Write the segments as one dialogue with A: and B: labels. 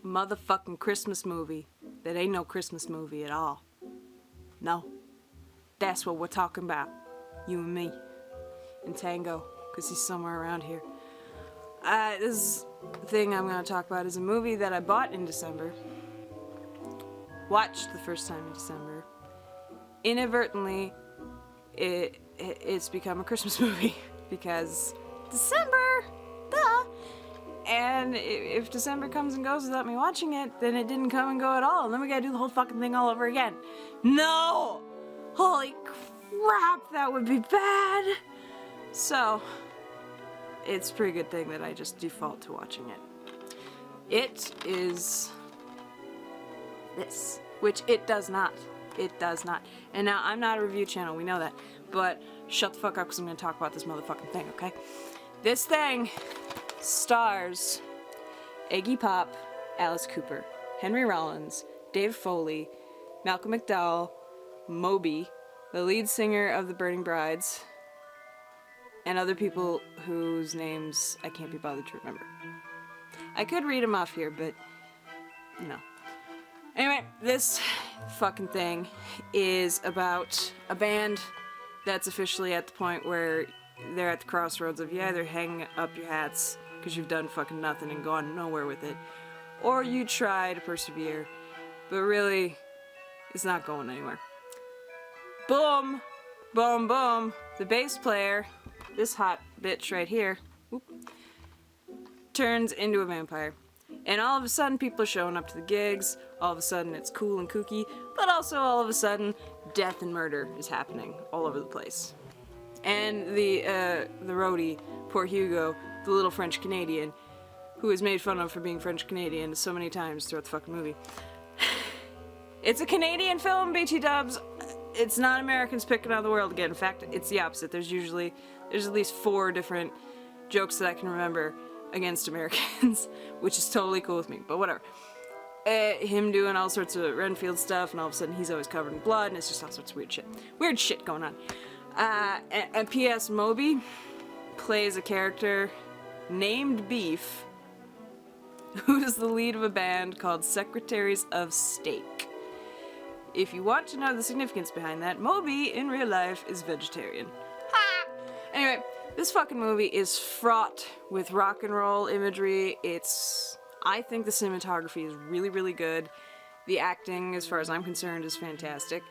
A: motherfucking Christmas movie that ain't no Christmas movie at all. No. That's what we're talking about. You and me. And Tango, because he's somewhere around here. This thing I'm going to talk about is a movie that I bought in December. Watched the first time in December. Inadvertently, it's become a Christmas movie. Because December! Duh! And if December comes and goes without me watching it, then it didn't come and go at all. And then we gotta do the whole fucking thing all over again. No! Holy crap, that would be bad! So, it's a pretty good thing that I just default to watching it. It is this, which it does not. It does not. And now, I'm not a review channel, we know that. But shut the fuck up because I'm gonna talk about this motherfucking thing, okay? This thing stars Iggy Pop, Alice Cooper, Henry Rollins, Dave Foley, Malcolm McDowell, Moby, the lead singer of the Burning Brides, and other people whose names I can't be bothered to remember. I could read them off here, but no. Anyway, this fucking thing is about a band that's officially at the point where they're at the crossroads of you either hang up your hats because you've done fucking nothing and gone nowhere with it, or you try to persevere, but really, it's not going anywhere. Boom! Boom, boom! The bass player, this hot bitch right here, turns into a vampire. And all of a sudden, people are showing up to the gigs, all of a sudden it's cool and kooky, but also all of a sudden, death and murder is happening all over the place. And the roadie, poor Hugo, the little French Canadian, who is made fun of for being French Canadian so many times throughout the fucking movie. It's a Canadian film, BT dubs. It's not Americans picking on the world again. In fact, it's the opposite. There's at least 4 different jokes that I can remember against Americans, which is totally cool with me, but whatever. Him doing all sorts of Renfield stuff, and all of a sudden he's always covered in blood, and it's just all sorts of weird shit. Weird shit going on. And P.S. Moby plays a character named Beef, who is the lead of a band called Secretaries of Steak. If you want to know the significance behind that, Moby, in real life, is vegetarian. Ha! Anyway, this fucking movie is fraught with rock and roll imagery. I think the cinematography is really, really good. The acting, as far as I'm concerned, is fantastic.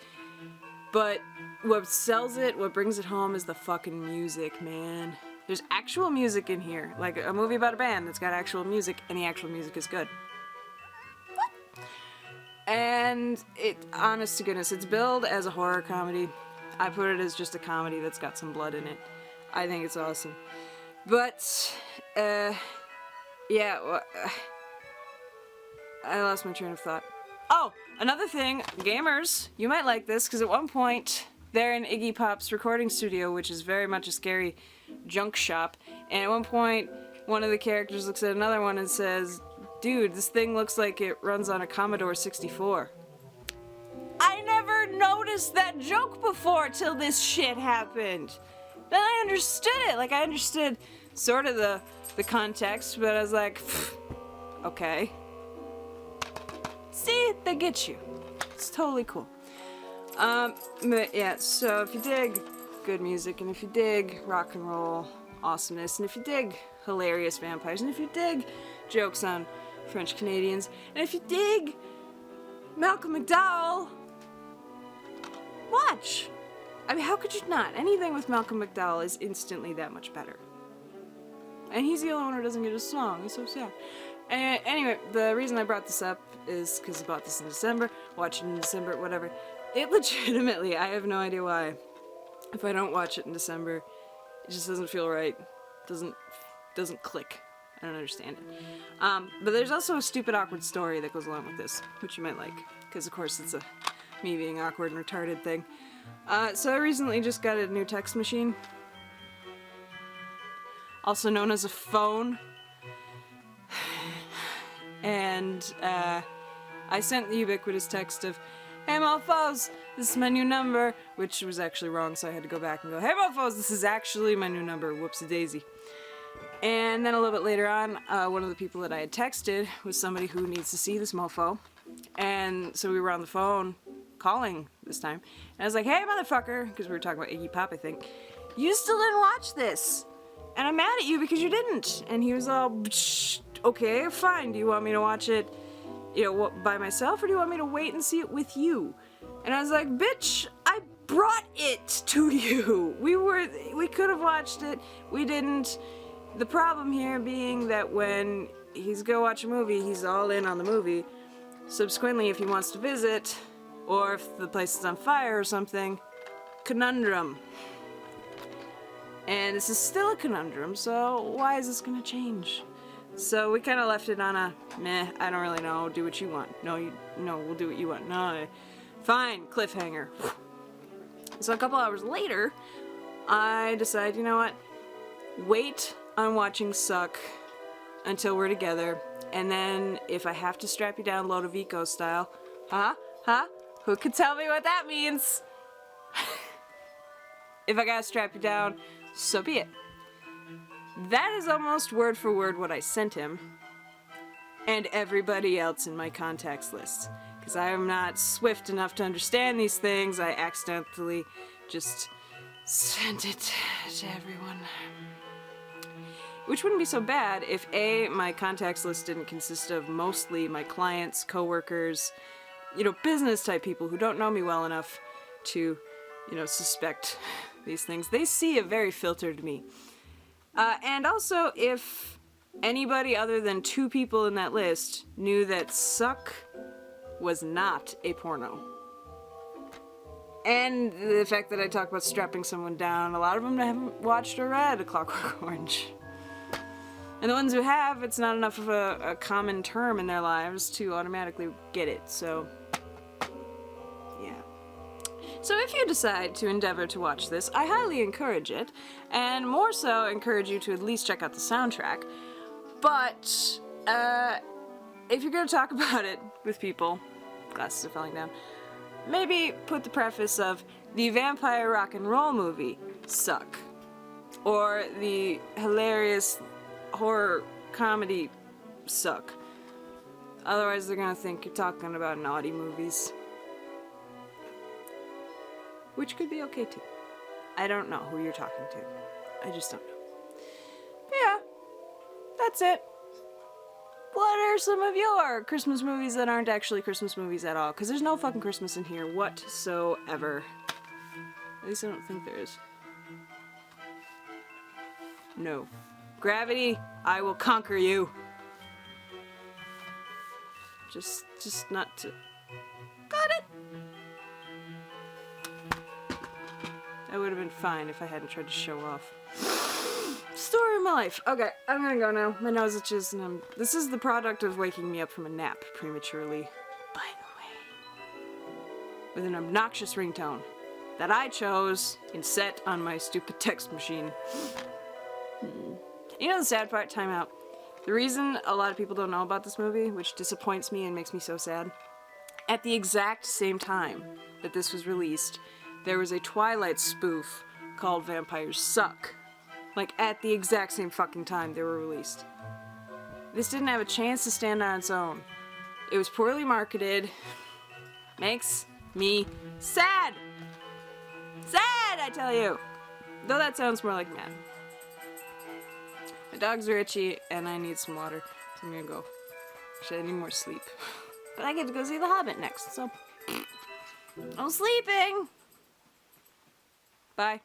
A: But what sells it, what brings it home, is the fucking music, man. There's actual music in here. Like a movie about a band that's got actual music, and the actual music is good. What? And honest to goodness, it's billed as a horror comedy. I put it as just a comedy that's got some blood in it. I think it's awesome. But, yeah, I lost my train of thought. Oh, another thing, gamers, you might like this, because at one point, they're in Iggy Pop's recording studio, which is very much a scary junk shop, and at one point, one of the characters looks at another one and says, "Dude, this thing looks like it runs on a Commodore 64. I never noticed that joke before till this shit happened. Then I understood it. Like, I understood sort of the context, but I was like, okay. See, they get you. It's totally cool. But yeah, so if you dig good music, and if you dig rock and roll awesomeness, and if you dig hilarious vampires, and if you dig jokes on French Canadians, and if you dig Malcolm McDowell, watch! I mean, how could you not? Anything with Malcolm McDowell is instantly that much better. And he's the only one who doesn't get a song. It's so sad. Anyway, the reason I brought this up is because I bought this in December, watched it in December, whatever. It legitimately, I have no idea why. If I don't watch it in December, it just doesn't feel right. Doesn't click. I don't understand it. But there's also a stupid, awkward story that goes along with this, which you might like. Because, of course, it's a me being awkward and retarded thing. So I recently just got a new text machine, also known as a phone, and I sent the ubiquitous text of, "Hey mofos, this is my new number," which was actually wrong, so I had to go back and go, "Hey mofos, this is actually my new number, whoopsie daisy." And then a little bit later on, one of the people that I had texted was somebody who needs to see this mofo. And so we were on the phone calling this time. And I was like, hey, motherfucker, because we were talking about Iggy Pop, I think. You still didn't watch this. And I'm mad at you because you didn't. And he was all, okay, fine. Do you want me to watch it, by myself, or do you want me to wait and see it with you? And I was like, bitch, I brought it to you. We could have watched it. We didn't. The problem here being that when he's go watch a movie, he's all in on the movie. Subsequently, if he wants to visit, or if the place is on fire or something, conundrum. And this is still a conundrum, so why is this gonna change? So we kind of left it on a, meh, I don't really know, do what you want. No, we'll do what you want. No, fine, cliffhanger. So a couple hours later, I decide, you know what, wait on watching Suck until we're together, and then if I have to strap you down Lodovico style, who could tell me what that means? If I gotta strap you down, so be it. That is almost word for word what I sent him, and everybody else in my contacts list. Because I am not swift enough to understand these things, I accidentally just sent it to everyone. Which wouldn't be so bad if A, my contacts list didn't consist of mostly my clients, coworkers, business type people who don't know me well enough to, suspect these things. They see a very filtered me. And also if anybody other than 2 people in that list knew that Suck was not a porno. And the fact that I talk about strapping someone down, a lot of them haven't watched or read A Clockwork Orange. And the ones who have, it's not enough of a common term in their lives to automatically get it, so yeah. So if you decide to endeavor to watch this, I highly encourage it, and more so encourage you to at least check out the soundtrack. But, if you're gonna talk about it with people, glasses are falling down, maybe put the preface of the vampire rock and roll movie, Suck. Or the hilarious horror comedy, Suck. Otherwise they're gonna think you're talking about naughty movies. Which could be okay too. I don't know who you're talking to. I just don't know. But yeah, that's it. What are some of your Christmas movies that aren't actually Christmas movies at all? Because there's no fucking Christmas in here whatsoever. At least I don't think there is. No. Gravity, I will conquer you. Just not to... Got it! That would have been fine if I hadn't tried to show off. Story of my life. Okay, I'm gonna go now. My nose itches and this is the product of waking me up from a nap prematurely. By the way. With an obnoxious ringtone that I chose and set on my stupid text machine. You know the sad part? Time out. The reason a lot of people don't know about this movie, which disappoints me and makes me so sad, at the exact same time that this was released, there was a Twilight spoof called Vampires Suck. Like, at the exact same fucking time they were released. This didn't have a chance to stand on its own. It was poorly marketed. Makes me sad! Sad, I tell you! Though that sounds more like mad. My dogs are itchy, and I need some water, so I'm gonna go. Actually, I need more sleep. But I get to go see The Hobbit next, so... I'm sleeping! Bye.